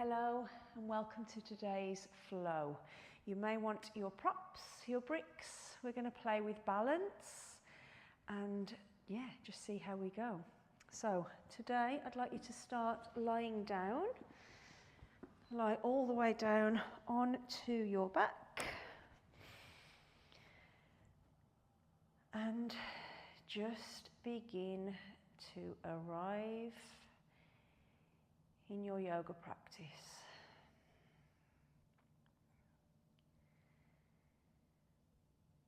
Hello and welcome to today's flow. You may want your props, your bricks. We're going to play with balance and just see how we go. So today I'd like you to start lying down. Lie all the way down onto your back and just begin to arrive in your yoga practice.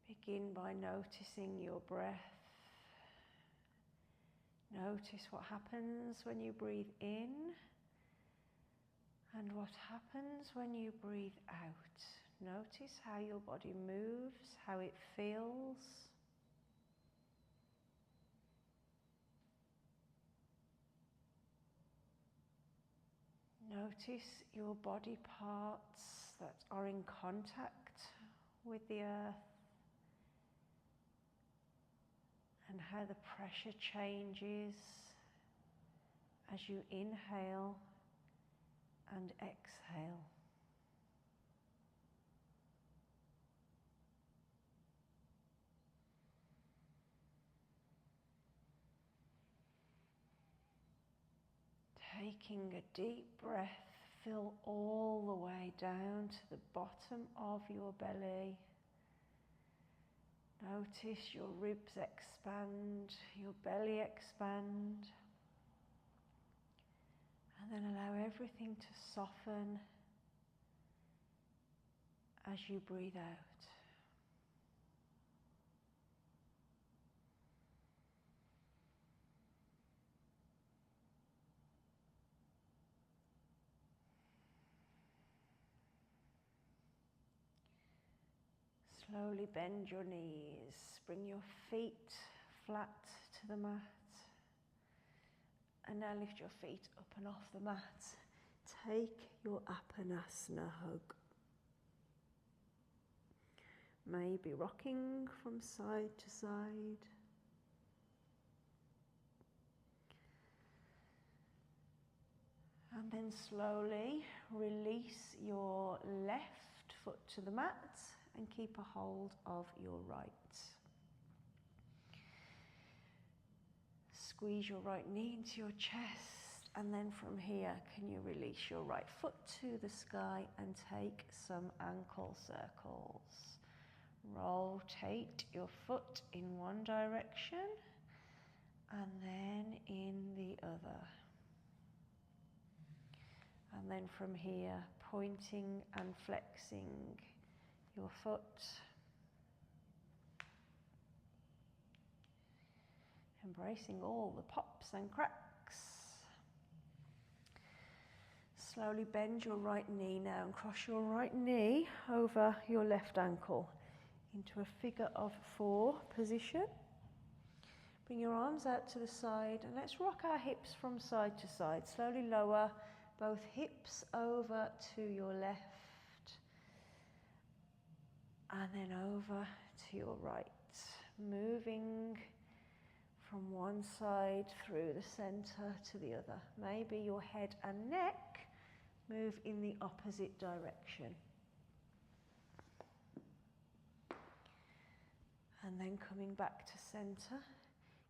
Begin by noticing your breath. Notice what happens when you breathe in and what happens when you breathe out. Notice how your body moves, how it feels. Notice your body parts that are in contact with the earth and how the pressure changes as you inhale and exhale. Taking a deep breath, fill all the way down to the bottom of your belly. Notice your ribs expand, your belly expand, and then allow everything to soften as you breathe out. Slowly bend your knees, bring your feet flat to the mat, and now lift your feet up and off the mat. Take your Apanasana hug. Maybe rocking from side to side. And then slowly release your left foot to the mat and keep a hold of your right. Squeeze your right knee into your chest, and then from here, can you release your right foot to the sky and take some ankle circles. Rotate your foot in one direction and then in the other. And then from here, pointing and flexing your foot. Embracing all the pops and cracks. Slowly bend your right knee now and cross your right knee over your left ankle into a figure of 4 position. Bring your arms out to the side and let's rock our hips from side to side. Slowly lower both hips over to your left and then over to your right. Moving from one side through the center to the other. Maybe your head and neck move in the opposite direction. And then coming back to center.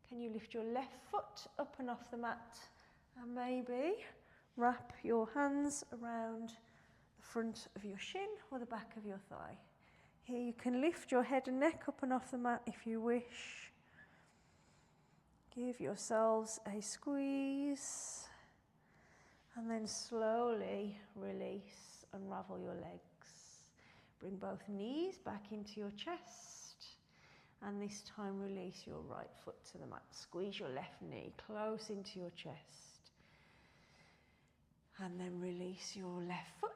Can you lift your left foot up and off the mat and maybe wrap your hands around the front of your shin or the back of your thigh. Here you can lift your head and neck up and off the mat if you wish. Give yourselves a squeeze and then slowly release, unravel your legs. Bring both knees back into your chest and this time release your right foot to the mat. Squeeze your left knee close into your chest and then release your left foot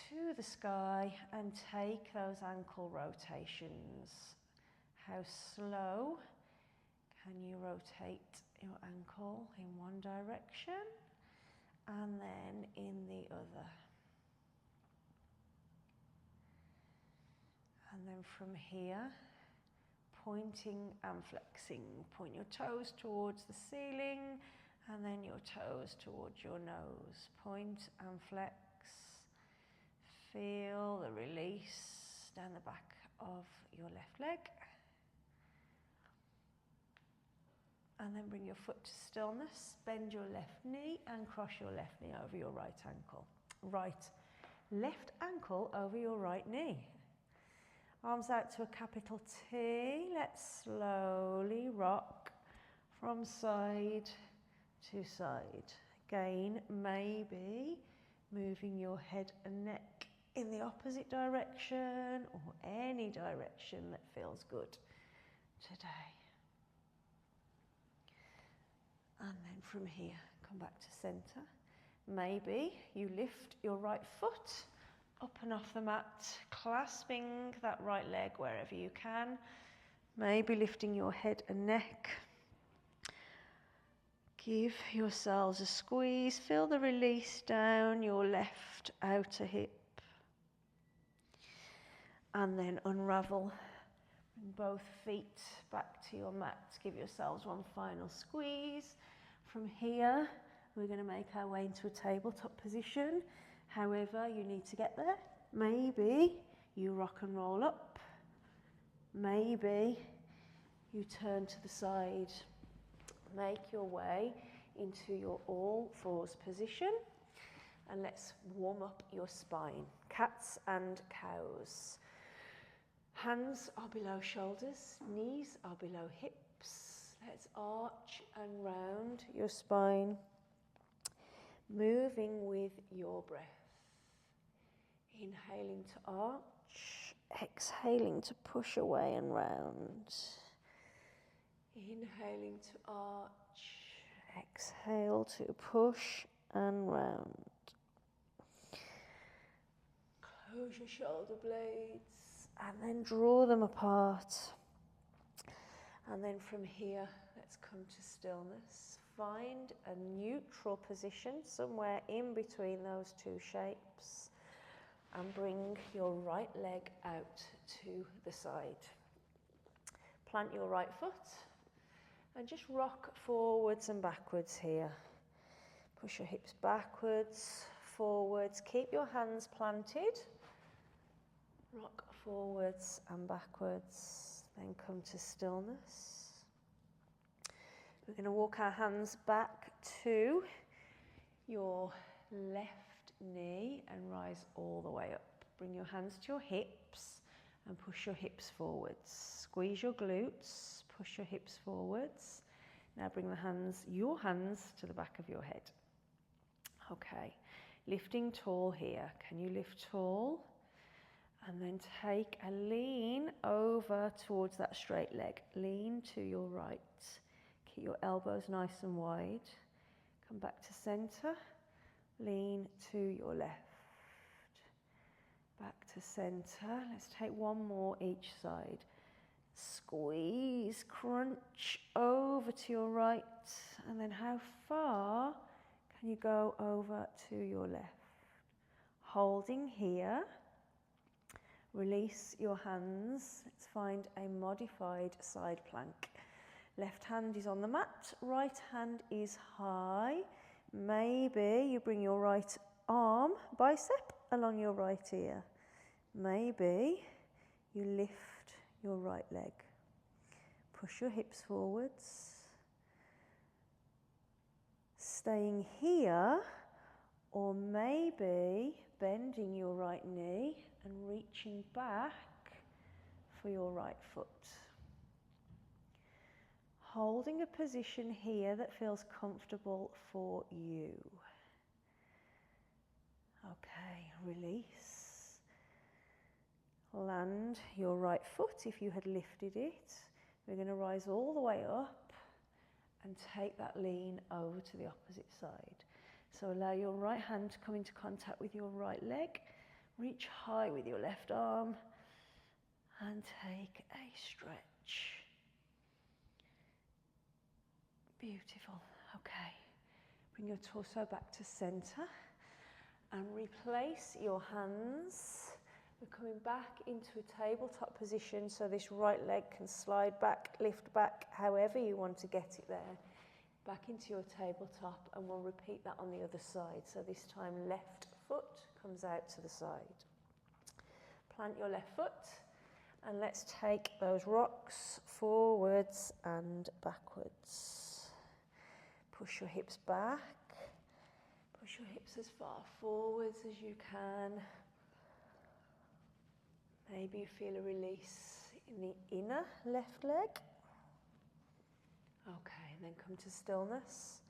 to the sky and take those ankle rotations. How slow can you rotate your ankle in one direction and then in the other? And then from here, pointing and flexing. Point your toes towards the ceiling and then your toes towards your nose. Point and flex. Feel the release down the back of your left leg. And then bring your foot to stillness. Bend your left knee and cross your left knee over your right ankle. Left ankle over your right knee. Arms out to a capital T. Let's slowly rock from side to side. Again, maybe moving your head and neck in the opposite direction or any direction that feels good today. And then from here, come back to center. Maybe you lift your right foot up and off the mat, clasping that right leg wherever you can. Maybe lifting your head and neck. Give yourselves a squeeze. Feel the release down your left outer hip. And then unravel. Bring both feet back to your mat. Give yourselves one final squeeze. From here, we're going to make our way into a tabletop position. However you need to get there. Maybe you rock and roll up. Maybe you turn to the side. Make your way into your all fours position. And let's warm up your spine. Cats and cows. Hands are below shoulders, knees are below hips. Let's arch and round your spine, moving with your breath. Inhaling to arch, exhaling to push away and round. Inhaling to arch, exhale to push and round. Close your shoulder blades and then draw them apart. And then from here, let's come to stillness. Find a neutral position somewhere in between those two shapes and bring your right leg out to the side. Plant your right foot and just rock forwards and backwards here. Push your hips backwards, forwards. Keep your hands planted. Rock forwards and backwards. Then come to stillness. We're going to walk our hands back to your left knee and rise all the way up. Bring your hands to your hips and push your hips forwards. Squeeze your glutes, push your hips forwards. Now bring your hands to the back of your head. Okay, lifting tall here. Can you lift tall? And then take a lean over towards that straight leg. Lean to your right. Keep your elbows nice and wide. Come back to center. Lean to your left. Back to center. Let's take one more each side. Squeeze, crunch over to your right. And then how far can you go over to your left? Holding here. Release your hands. Let's find a modified side plank. Left hand is on the mat, right hand is high. Maybe you bring your right arm, bicep, along your right ear. Maybe you lift your right leg. Push your hips forwards. Staying here, or maybe bending your right knee and reaching back for your right foot. Holding a position here that feels comfortable for you. Okay, release. Land your right foot if you had lifted it. We're going to rise all the way up and take that lean over to the opposite side. So allow your right hand to come into contact with your right leg. Reach high with your left arm and take a stretch. Beautiful. Okay. Bring your torso back to center and replace your hands. We're coming back into a tabletop position so this right leg can slide back, lift back, however you want to get it there. Back into your tabletop, and we'll repeat that on the other side. So this time left foot comes out to the side. Plant your left foot and let's take those rocks forwards and backwards. Push your hips back. Push your hips as far forwards as you can. Maybe you feel a release in the inner left leg. Okay, and then come to stillness.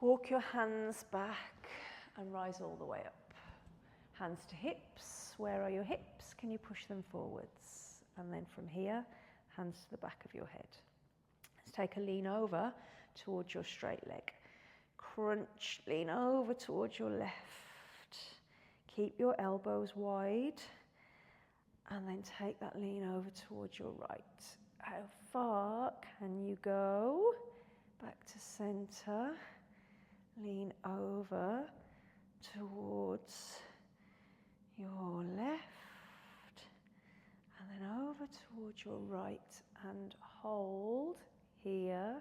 Walk your hands back and rise all the way up. Hands to hips. Where are your hips? Can you push them forwards? And then from here, hands to the back of your head. Let's take a lean over towards your straight leg. Crunch, lean over towards your left. Keep your elbows wide. And then take that lean over towards your right. How far can you go? Back to center. Lean over towards your left. And then over towards your right. And hold here.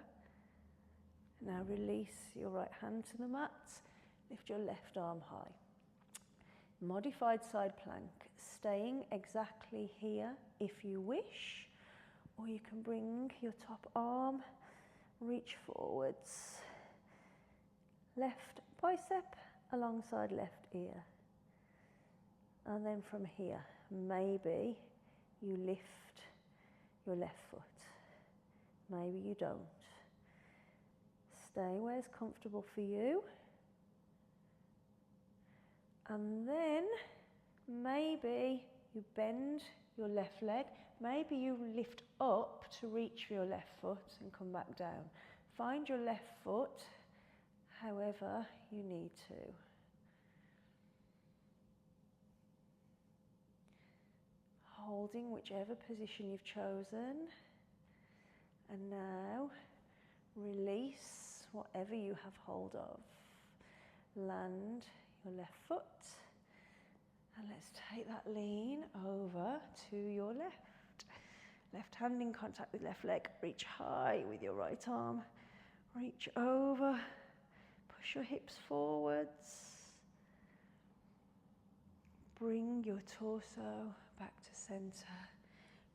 Now release your right hand to the mat. Lift your left arm high. Modified side plank. Staying exactly here if you wish, or you can bring your top arm, reach forwards, left bicep alongside left ear, and then from here maybe you lift your left foot, maybe you don't. Stay where it's comfortable for you, and then maybe you bend your left leg. Maybe you lift up to reach for your left foot and come back down. Find your left foot however you need to. Holding whichever position you've chosen. And now release whatever you have hold of. Land your left foot. And let's take that lean over to your left. Left hand in contact with left leg. Reach high with your right arm. Reach over. Push your hips forwards. Bring your torso back to center.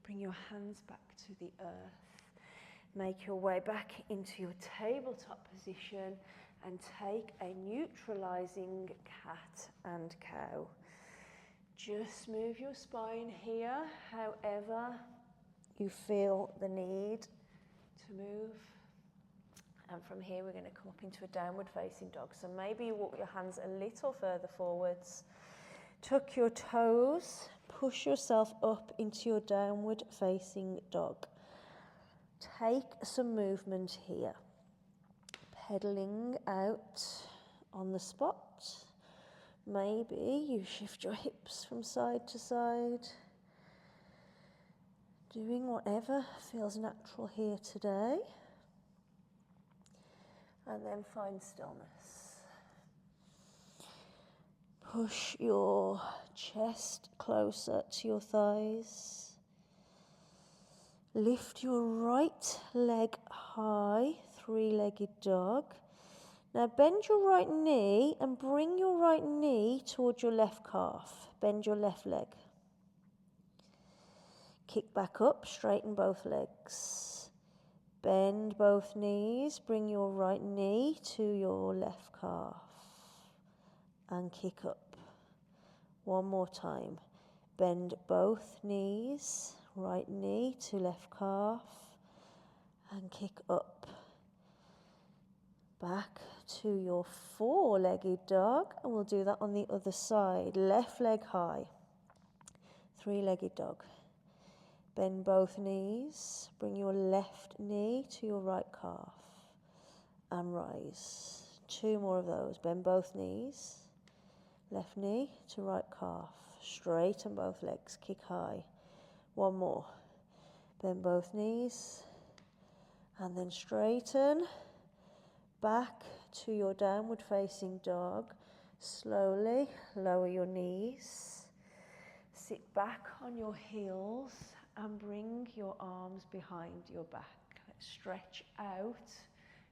Bring your hands back to the earth. Make your way back into your tabletop position and take a neutralizing cat and cow. Just move your spine here, however you feel the need to move. And from here, we're going to come up into a downward facing dog. So maybe you walk your hands a little further forwards. Tuck your toes, push yourself up into your downward facing dog. Take some movement here. Pedaling out on the spot. Maybe you shift your hips from side to side. Doing whatever feels natural here today. And then find stillness. Push your chest closer to your thighs. Lift your right leg high, three-legged dog. Now bend your right knee and bring your right knee towards your left calf. Bend your left leg. Kick back up, straighten both legs. Bend both knees, bring your right knee to your left calf. And kick up. One more time. Bend both knees, right knee to left calf. And kick up. Back to your four-legged dog, and we'll do that on the other side. Left leg high, three-legged dog. Bend both knees, bring your left knee to your right calf, and rise. Two more of those. Bend both knees, left knee to right calf. Straighten both legs, kick high. One more. Bend both knees, and then straighten. Back to your downward facing dog. Slowly lower your knees. Sit back on your heels and bring your arms behind your back. Let's stretch out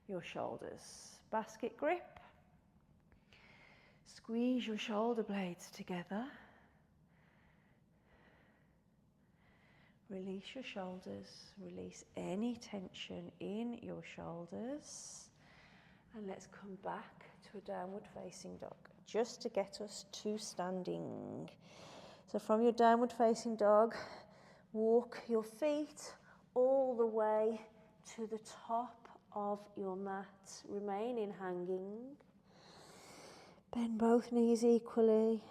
your shoulders. Basket grip. Squeeze your shoulder blades together. Release your shoulders, release any tension in your shoulders. And let's come back to a downward facing dog, just to get us to standing. So from your downward facing dog, walk your feet all the way to the top of your mat, remaining hanging. Bend both knees equally.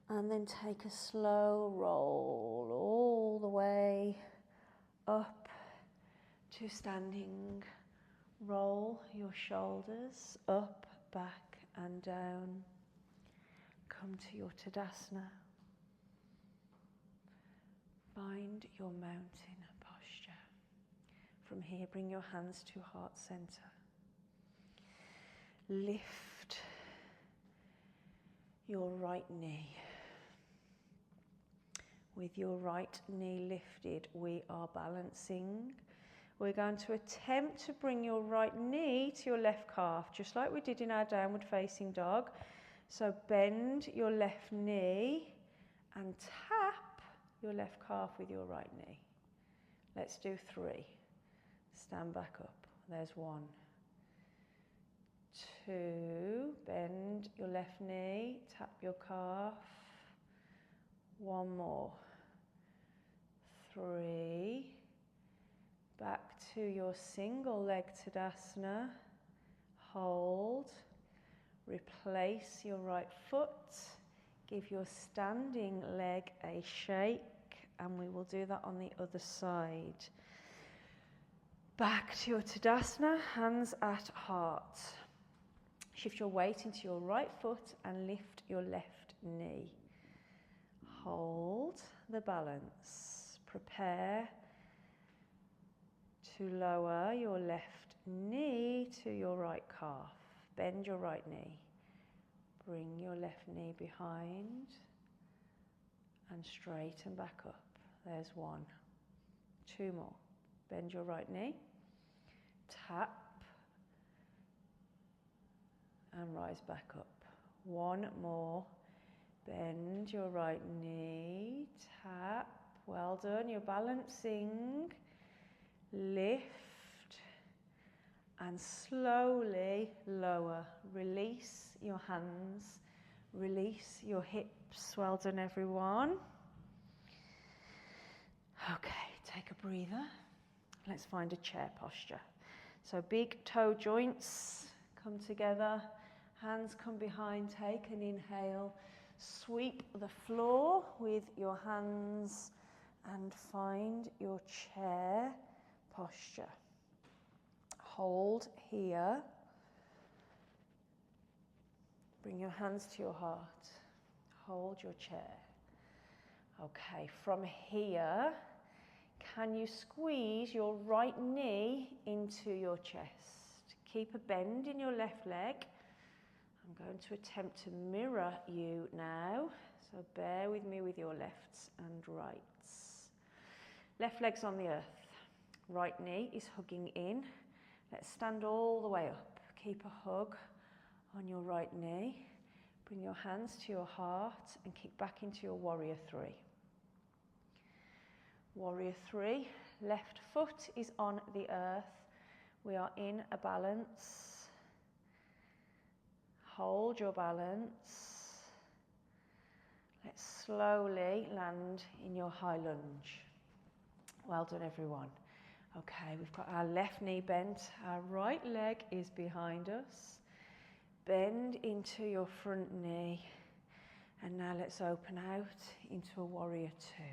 And then take a slow roll all the way up to standing. Roll your shoulders up, back and down. Come to your Tadasana. Find your mountain posture. From here, bring your hands to heart center. Lift your right knee. With your right knee lifted, we are balancing. We're going to attempt to bring your right knee to your left calf, just like we did in our downward facing dog. So bend your left knee and tap your left calf with your right knee. Let's do 3. Stand back up. There's 1. 2, bend your left knee, tap your calf. 1 more. 3, back to your single leg Tadasana. Hold, replace your right foot, give your standing leg a shake, and we will do that on the other side. Back to your Tadasana, hands at heart. Shift your weight into your right foot and lift your left knee. Hold the balance. Prepare to lower your left knee to your right calf. Bend your right knee. Bring your left knee behind and straighten back up. There's 1. 2 more. Bend your right knee. Tap and rise back up. 1 more. Bend your right knee. Tap. Well done. You're balancing. Lift and slowly lower. Release your hands. Release your hips. Well done, everyone. Okay, take a breather. Let's find a chair posture. So big toe joints come together. Hands come behind. Take an inhale. Sweep the floor with your hands and find your chair posture. Hold here. Bring your hands to your heart. Hold your chair. Okay, from here, can you squeeze your right knee into your chest? Keep a bend in your left leg. I'm going to attempt to mirror you now, so bear with me with your lefts and rights. Left leg's on the earth. Right knee is hugging in. Let's stand all the way up. Keep a hug on your right knee. Bring your hands to your heart and kick back into your warrior 3. Warrior 3, left foot is on the earth. We are in a balance. Hold your balance. Let's slowly land in your high lunge. Well done, everyone. Okay, we've got our left knee bent. Our right leg is behind us. Bend into your front knee. And now let's open out into a warrior 2.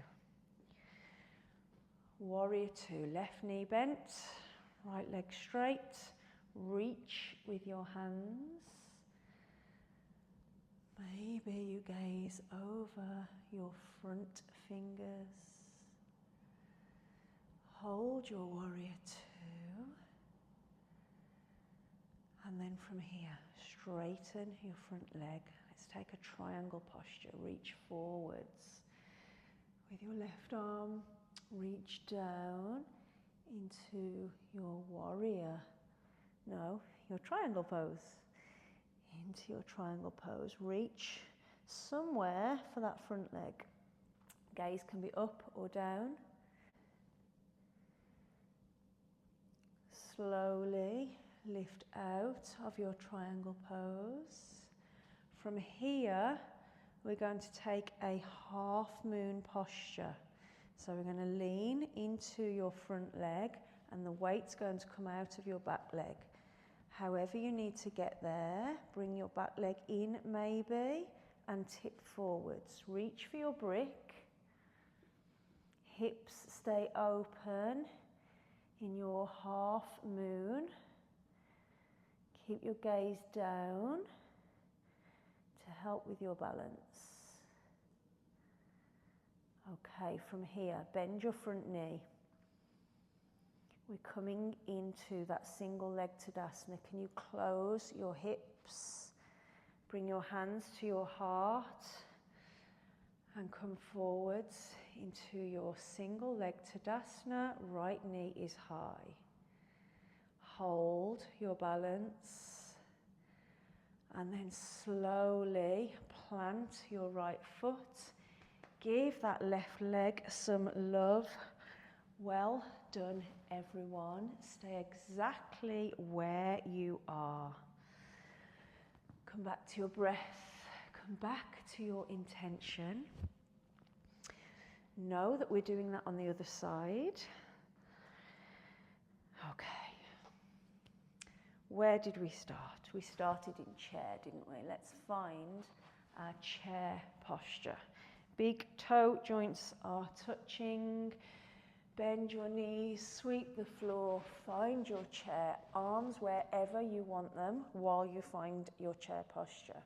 Warrior 2, left knee bent, right leg straight. Reach with your hands. Maybe you gaze over your front fingers. Hold your warrior 2. And then from here, straighten your front leg. Let's take a triangle posture. Reach forwards. With your left arm, reach down into your warrior. No, your triangle pose. Into your triangle pose. Reach somewhere for that front leg. Gaze can be up or down. Slowly lift out of your triangle pose. From here, we're going to take a half moon posture. So we're going to lean into your front leg and the weight's going to come out of your back leg. However you need to get there, bring your back leg in maybe and tip forwards. Reach for your brick. Hips stay open in your half moon. Keep your gaze down to help with your balance. Okay, from here, bend your front knee. We're coming into that single leg Tadasana. Can you close your hips? Bring your hands to your heart and come forwards into your single leg Tadasana. Right knee is high. Hold your balance and then slowly plant your right foot. Give that left leg some love. Well done, everyone. Stay exactly where you are. Come back to your breath. Come back to your intention. Know that we're doing that on the other side. Okay. Where did we start? We started in chair, didn't we? Let's find our chair posture. Big toe joints are touching. Bend your knees, sweep the floor, find your chair, arms wherever you want them while you find your chair posture.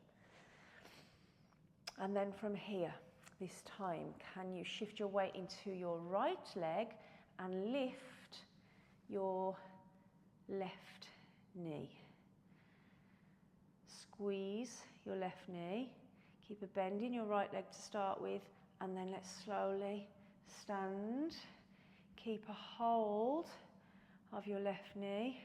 And then from here, this time, can you shift your weight into your right leg and lift your left knee? Squeeze your left knee. Keep a bend in your right leg to start with, and then let's slowly stand. Keep a hold of your left knee.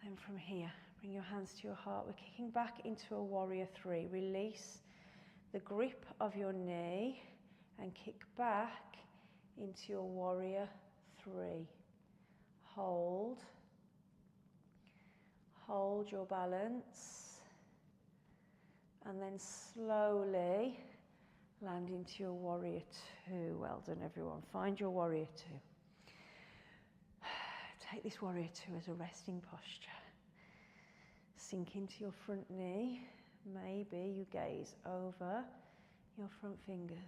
And from here, bring your hands to your heart. We're kicking back into a warrior three. Release the grip of your knee and kick back into your warrior three. Hold. Hold your balance. And then slowly land into your warrior two. Well done, everyone. Find your warrior two. Take this warrior two as a resting posture. Sink into your front knee. Maybe you gaze over your front fingers.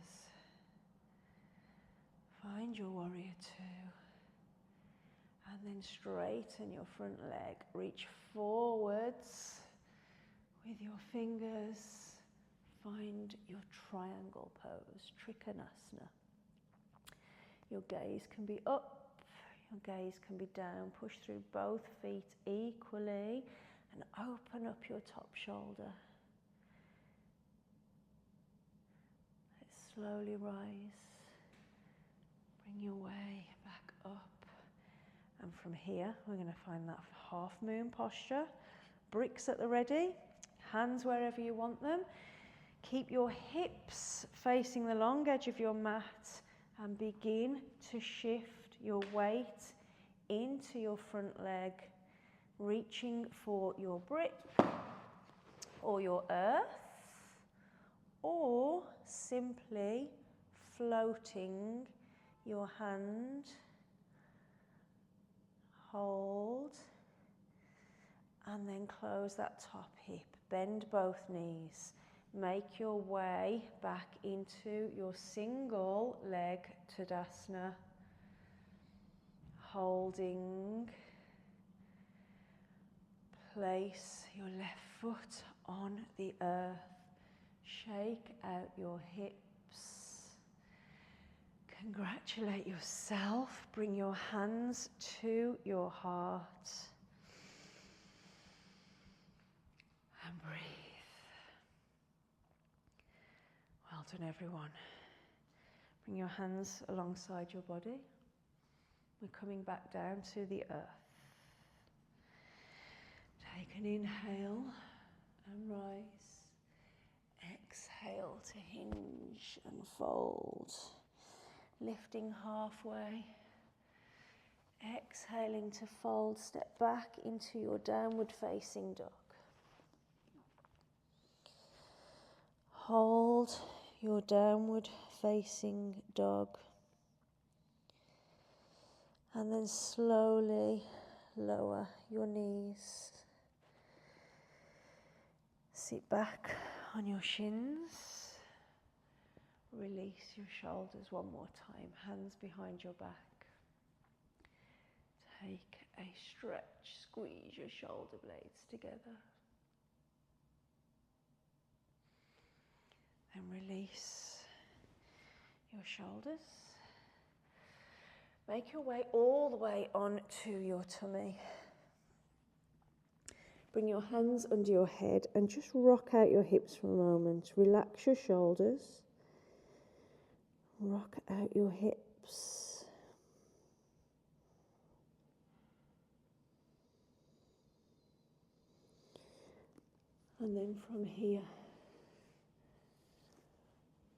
Find your warrior two. And then straighten your front leg. Reach forwards with your fingers. Find your triangle pose, Trikonasana. Your gaze can be up, your gaze can be down. Push through both feet equally and open up your top shoulder. Let's slowly rise. Bring your way back up. And from here, we're going to find that half moon posture. Bricks at the ready, hands wherever you want them. Keep your hips facing the long edge of your mat and begin to shift your weight into your front leg, reaching for your brick or your earth, or simply floating your hand. Hold, and then close that top hip. Bend both knees. Make your way back into your single leg Tadasana. Holding. Place your left foot on the earth. Shake out your hips. Congratulate yourself. Bring your hands to your heart. And breathe. Well done, everyone. Bring your hands alongside your body. We're coming back down to the earth. Take an inhale and rise. Exhale, to hinge and fold. Lifting halfway. Exhaling to fold, step back into your downward facing dog. Hold your downward facing dog. And then slowly lower your knees. Sit back on your shins. Release your shoulders one more time. Hands behind your back. Take a stretch, squeeze your shoulder blades together. And release your shoulders. Make your way all the way onto your tummy. Bring your hands under your head and just rock out your hips for a moment. Relax your shoulders. Rock out your hips. And then from here,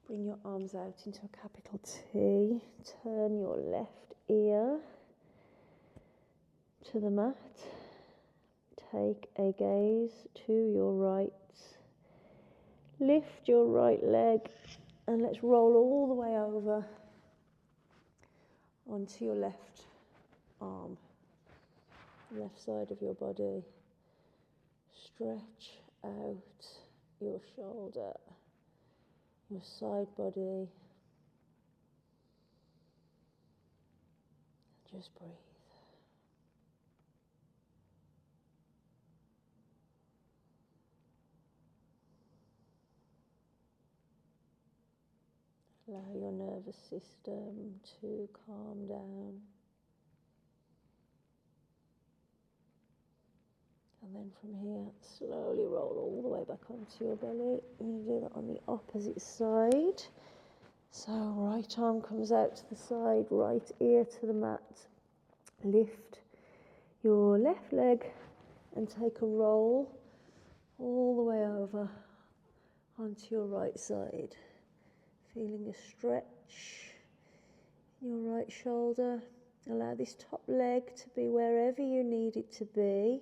bring your arms out into a capital T. Turn your left ear to the mat. Take a gaze to your right. Lift your right leg and let's roll all the way over onto your left arm, left side of your body. Stretch out your shoulder, your side body. Just breathe. Allow your nervous system to calm down. And then from here, slowly roll all the way back onto your belly. You're going to do that on the opposite side. So right arm comes out to the side, right ear to the mat. Lift your left leg and take a roll all the way over onto your right side. Feeling a stretch in your right shoulder. Allow this top leg to be wherever you need it to be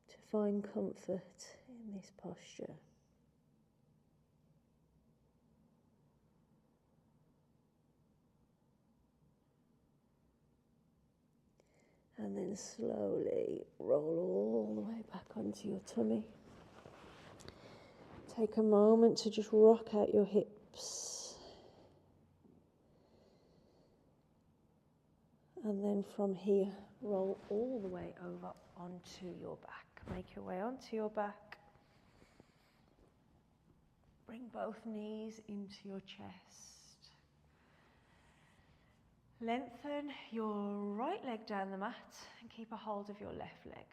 to find comfort in this posture. And then slowly roll all the way back onto your tummy. Take a moment to just rock out your hips. And then from here, roll all the way over onto your back. Make your way onto your back. Bring both knees into your chest. Lengthen your right leg down the mat and keep a hold of your left leg.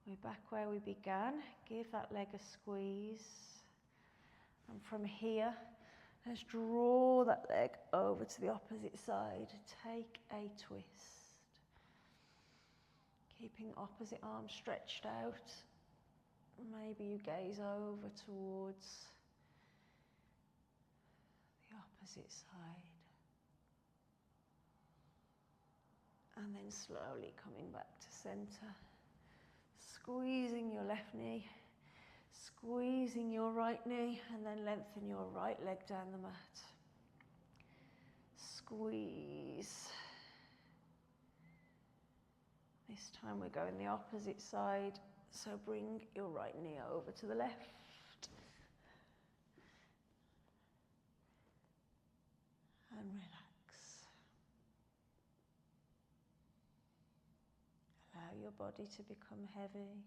We're back where we began. Give that leg a squeeze. And from here, let's draw that leg over to the opposite side. Take a twist. Keeping opposite arm stretched out. Maybe you gaze over towards the opposite side. And then slowly coming back to center. Squeezing your left knee. Squeezing your right knee. And then lengthen your right leg down the mat. Squeeze. This time we're going the opposite side. So bring your right knee over to the left. And relax. Allow your body to become heavy.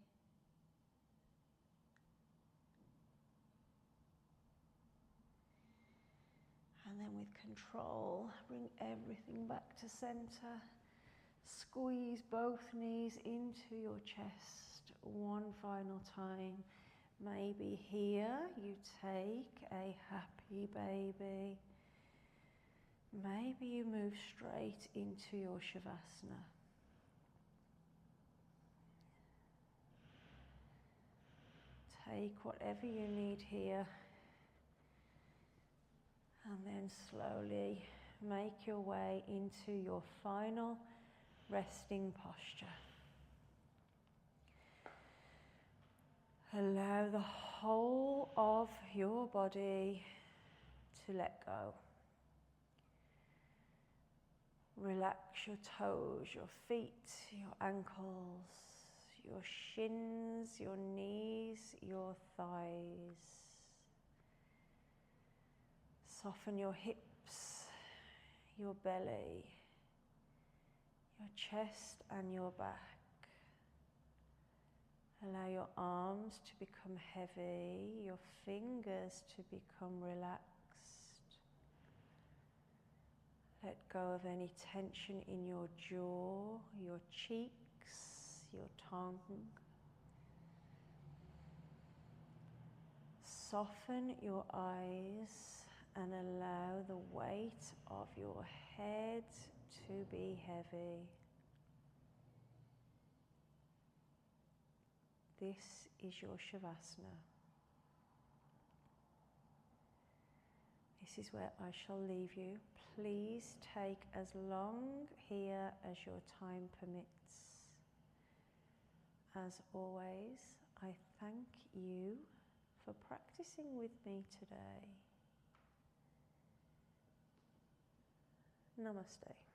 And then with control, bring everything back to center. Squeeze both knees into your chest one final time. Maybe here you take a happy baby. Maybe you move straight into your Shavasana. Take whatever you need here, and then slowly make your way into your final resting posture. Allow the whole of your body to let go. Relax your toes, your feet, your ankles, your shins, your knees, your thighs. Soften your hips, your belly, your chest and your back. Allow your arms to become heavy, your fingers to become relaxed. Let go of any tension in your jaw, your cheeks, your tongue. Soften your eyes and allow the weight of your head to be heavy. This is your Shavasana. This is where I shall leave you. Please take as long here as your time permits. As always, I thank you for practicing with me today. Namaste.